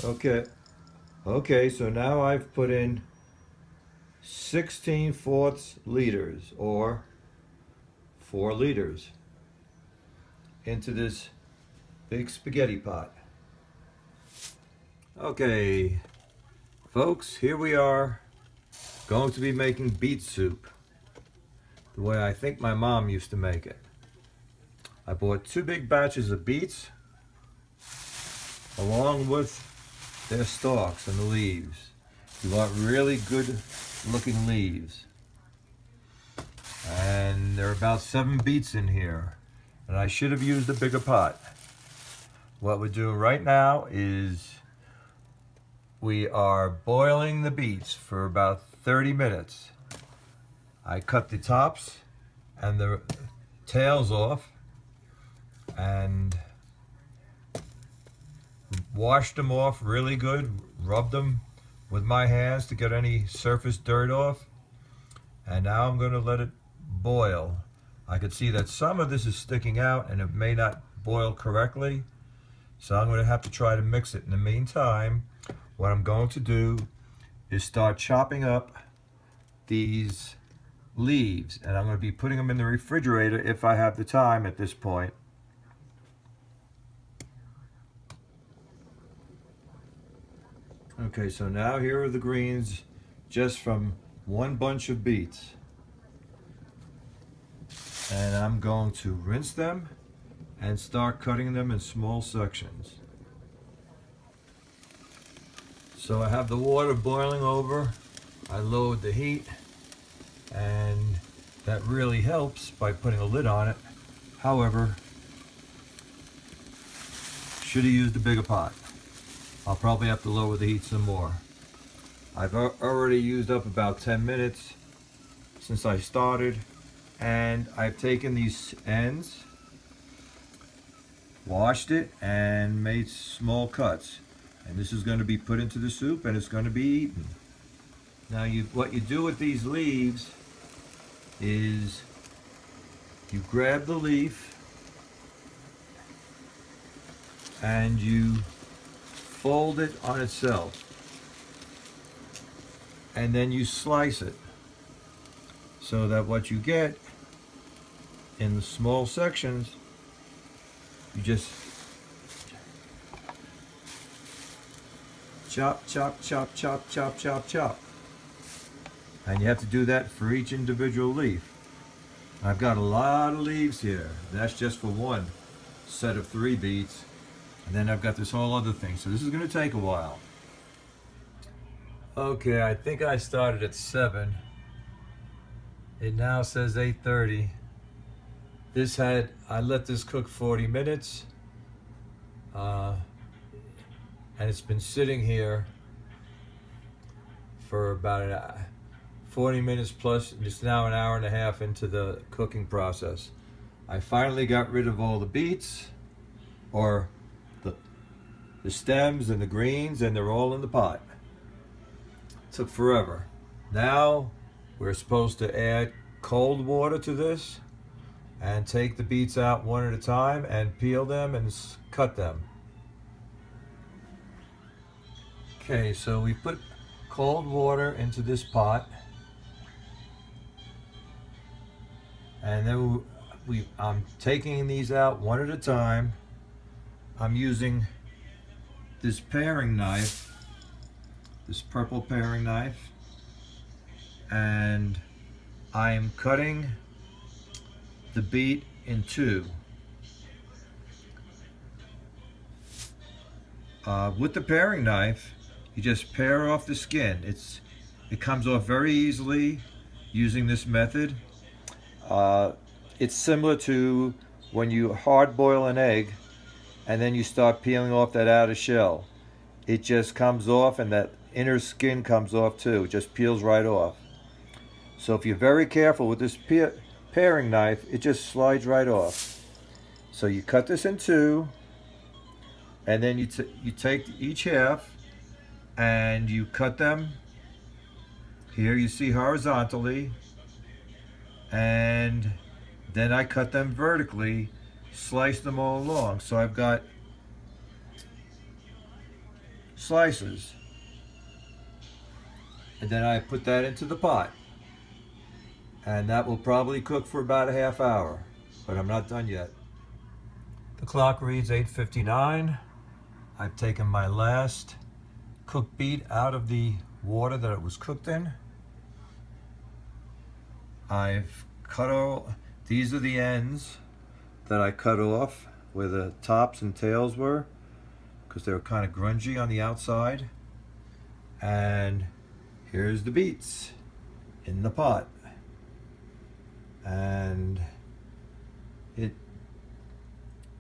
Okay. Okay, so now I've put in 16/4 liters or 4 liters into this big spaghetti pot. Okay, folks, here we are going to be making beet soup the way I think my mom used to make it. I bought 2 big batches of beets along with their stalks and the leaves. You want really good looking leaves. And there are about 7 beets in here. And I should have used a bigger pot. What we're doing right now is we are boiling the beets for about 30 minutes. I cut the tops and the tails off and washed them off really good, rubbed them with my hands to get any surface dirt off, and now I'm going to let it boil. I can see that some of this is sticking out and it may not boil correctly, so I'm going to have to try to mix it. In the meantime, what I'm going to do is start chopping up these leaves, and I'm going to be putting them in the refrigerator if I have the time at this point. Okay, so now here are the greens just from one bunch of beets. And I'm going to rinse them and start cutting them in small sections. So I have the water boiling over. I lowered the heat, and that really helps by putting a lid on it. However, should have used a bigger pot. I'll probably have to lower the heat some more. I've already used up about 10 minutes since I started, and I've taken these ends, washed it, and made small cuts. And this is going to be put into the soup and it's going to be eaten. Now what you do with these leaves is you grab the leaf and you fold it on itself, and then you slice it so that what you get in the small sections, you just chop, chop, chop, chop, chop, chop, chop. And you have to do that for each individual leaf. I've got a lot of leaves here. That's just for one set of 3 beets. And then I've got this whole other thing. So this is going to take a while. Okay, I think I started at 7. It now says 8:30. I let this cook 40 minutes. And it's been sitting here for about 40 minutes plus. It's now an hour and a half into the cooking process. I finally got rid of all the beets, or the stems and the greens, and they're all in the pot. Took forever. Now we're supposed to add cold water to this and take the beets out one at a time and peel them and cut them. Okay, so we put cold water into this pot, and then I'm taking these out one at a time. I'm using this paring knife, this purple paring knife, and I'm cutting the beet in 2. With the paring knife, you just pare off the skin. It comes off very easily using this method. It's similar to when you hard boil an egg and then you start peeling off that outer shell. It just comes off, and that inner skin comes off too. It just peels right off. So if you're very careful with this paring knife, it just slides right off. So you cut this in 2, and then you take each half and you cut them. Here you see horizontally, and then I cut them vertically, slice them all along. So I've got slices. And then I put that into the pot. And that will probably cook for about a half hour, but I'm not done yet. The clock reads 8:59. I've taken my last cooked beet out of the water that it was cooked in. I've cut all, these are the ends that I cut off where the tops and tails were, because they were kind of grungy on the outside. And here's the beets in the pot. And it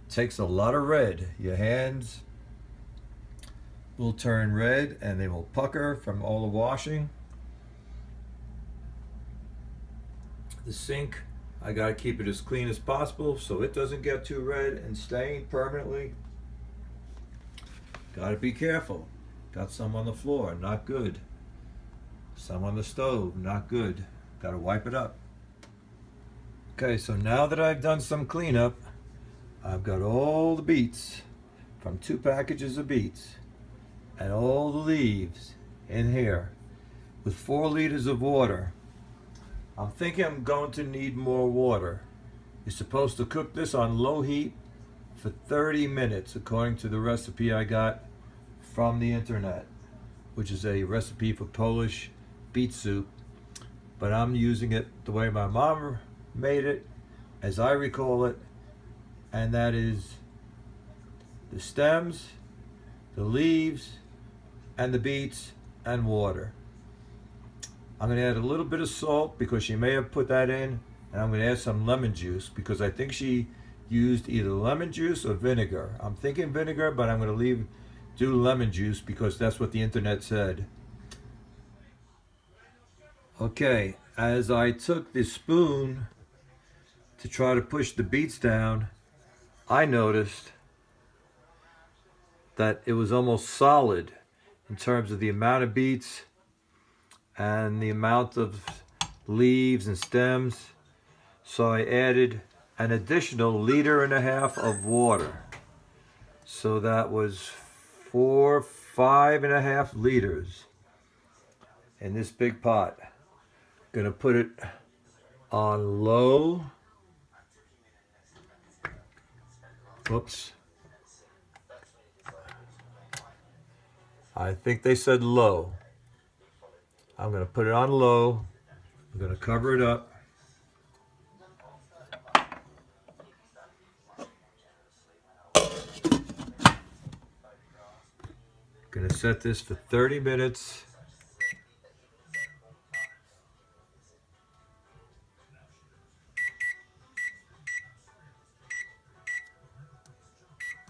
takes a lot of red. Your hands will turn red and they will pucker from all the washing. The sink, I gotta keep it as clean as possible so it doesn't get too red and stain permanently. Gotta be careful. Got some on the floor, not good. Some on the stove, not good. Gotta wipe it up. Okay, so now that I've done some cleanup, I've got all the beets from 2 packages of beets and all the leaves in here with 4 liters of water. I'm thinking I'm going to need more water. You're supposed to cook this on low heat for 30 minutes according to the recipe I got from the internet, which is a recipe for Polish beet soup. But I'm using it the way my mom made it, as I recall it, and that is the stems, the leaves, and the beets, and water. I'm going to add a little bit of salt because she may have put that in, and I'm going to add some lemon juice because I think she used either lemon juice or vinegar. I'm thinking vinegar, but I'm going to do lemon juice because that's what the internet said. Okay, as I took the spoon to try to push the beets down, I noticed that it was almost solid in terms of the amount of beets and the amount of leaves and stems. So I added an additional 1.5 liters of water. So that was 5.5 liters in this big pot. Gonna put it on low. Whoops. I think they said low. I'm going to put it on low. I'm going to cover it up. Going to set this for 30 minutes.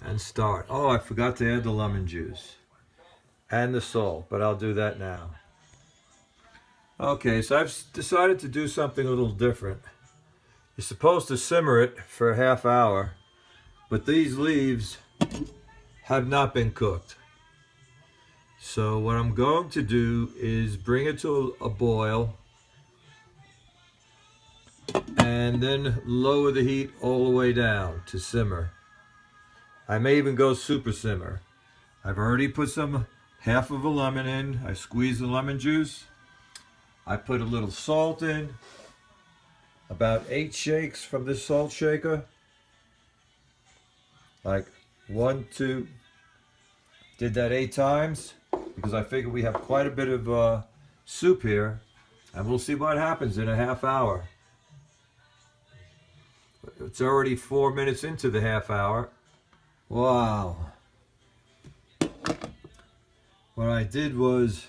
And start. Oh, I forgot to add the lemon juice and the salt, but I'll do that now. Okay, so I've decided to do something a little different. You're supposed to simmer it for a half hour, but these leaves have not been cooked. So what I'm going to do is bring it to a boil and then lower the heat all the way down to simmer. I may even go super simmer. I've already put half of a lemon in. I squeezed the lemon juice. I put a little salt in, about 8 shakes from this salt shaker. Like 1, 2, did that 8 times because I figured we have quite a bit of soup here, and we'll see what happens in a half hour. It's already 4 minutes into the half hour. Wow. What I did was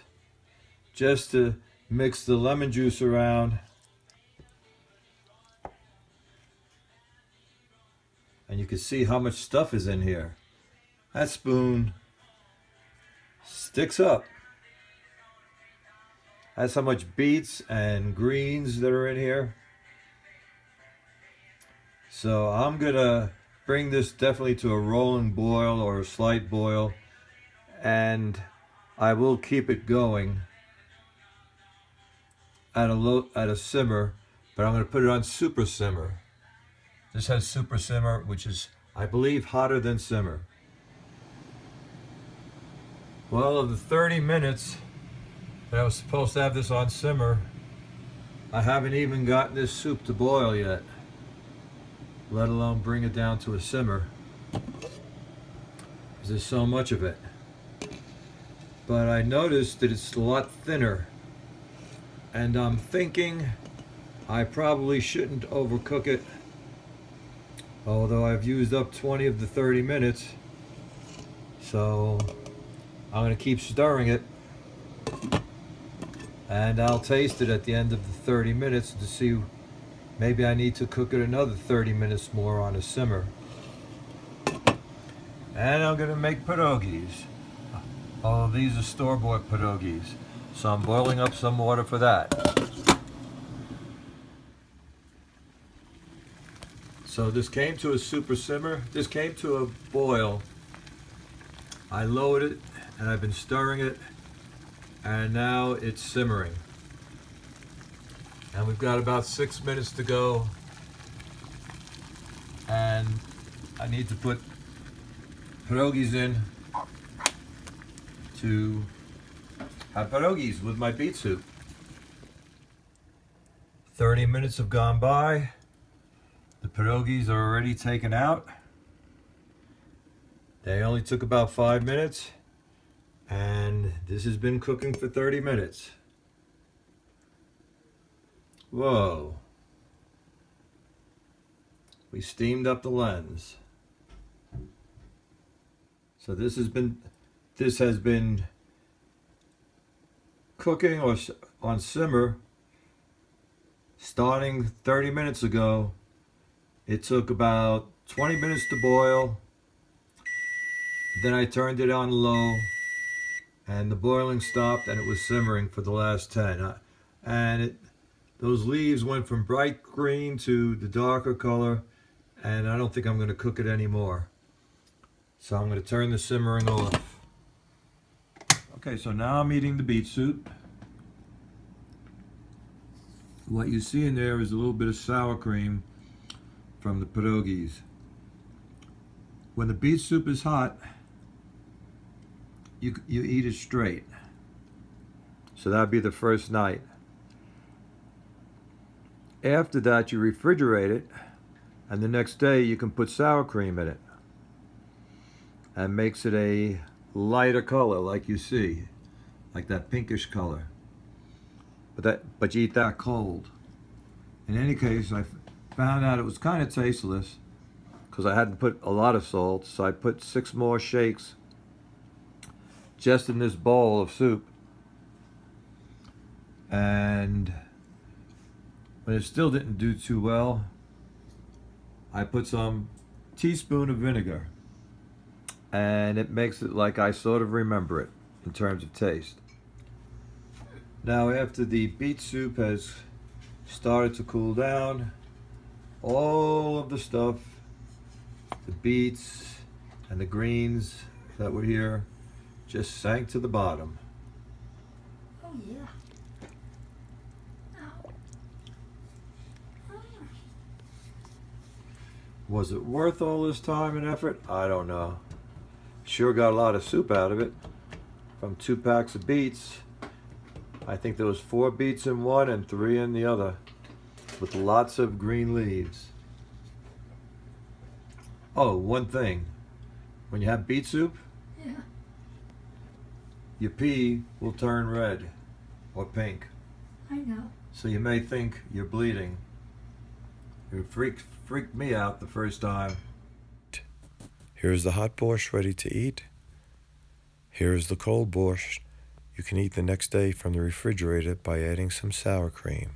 just to mix the lemon juice around, and you can see how much stuff is in here. That spoon sticks up. That's how much beets and greens that are in here. So I'm gonna bring this definitely to a rolling boil or a slight boil, and I will keep it going at a simmer, but I'm going to put it on super simmer. This has super simmer, which is, I believe, hotter than simmer. Well, of the 30 minutes that I was supposed to have this on simmer, I haven't even gotten this soup to boil yet, let alone bring it down to a simmer. There's so much of it. But I noticed that it's a lot thinner, and I'm thinking I probably shouldn't overcook it, although I've used up 20 of the 30 minutes. So I'm going to keep stirring it, and I'll taste it at the end of the 30 minutes to see maybe I need to cook it another 30 minutes more on a simmer. And I'm going to make pierogies. Oh, these are store-bought pierogies, so I'm boiling up some water for that. So this came to a super simmer. This came to a boil. I lowered it, and I've been stirring it, and now it's simmering. And we've got about 6 minutes to go, and I need to put pierogies in to have pierogies with my beet soup. 30 minutes have gone by. The pierogies are already taken out. They only took about 5 minutes, and this has been cooking for 30 minutes. Whoa. We steamed up the lens. So this has been cooking or on simmer starting 30 minutes ago. It took about 20 minutes to boil. Then I turned it on low, and the boiling stopped, and it was simmering for the last 10. Those leaves went from bright green to the darker color, and I don't think I'm going to cook it anymore. So I'm going to turn the simmering off. Okay, so now I'm eating the beet soup. What you see in there is a little bit of sour cream from the pierogies. When the beet soup is hot, you eat it straight. So that'd be the first night. After that, you refrigerate it, and the next day you can put sour cream in it, and makes it a lighter color, like you see, like that pinkish color. But you eat that cold. In any case, I found out it was kind of tasteless because I hadn't put a lot of salt, so I put 6 more shakes just in this bowl of soup. And when it still didn't do too well, I put some teaspoon of vinegar, and it makes it like I sort of remember it in terms of taste. Now, after the beet soup has started to cool down, all of the stuff, the beets and the greens that were here, just sank to the bottom. Oh yeah. Was it worth all this time and effort? I don't know. Sure got a lot of soup out of it. From 2 packs of beets. I think there was 4 beets in one and 3 in the other, with lots of green leaves. Oh, one thing. When you have beet soup, Yeah. your pee will turn red or pink. I know. So you may think you're bleeding. It freaked me out the first time. Here's the hot borscht ready to eat. Here's the cold borscht. You can eat the next day from the refrigerator by adding some sour cream.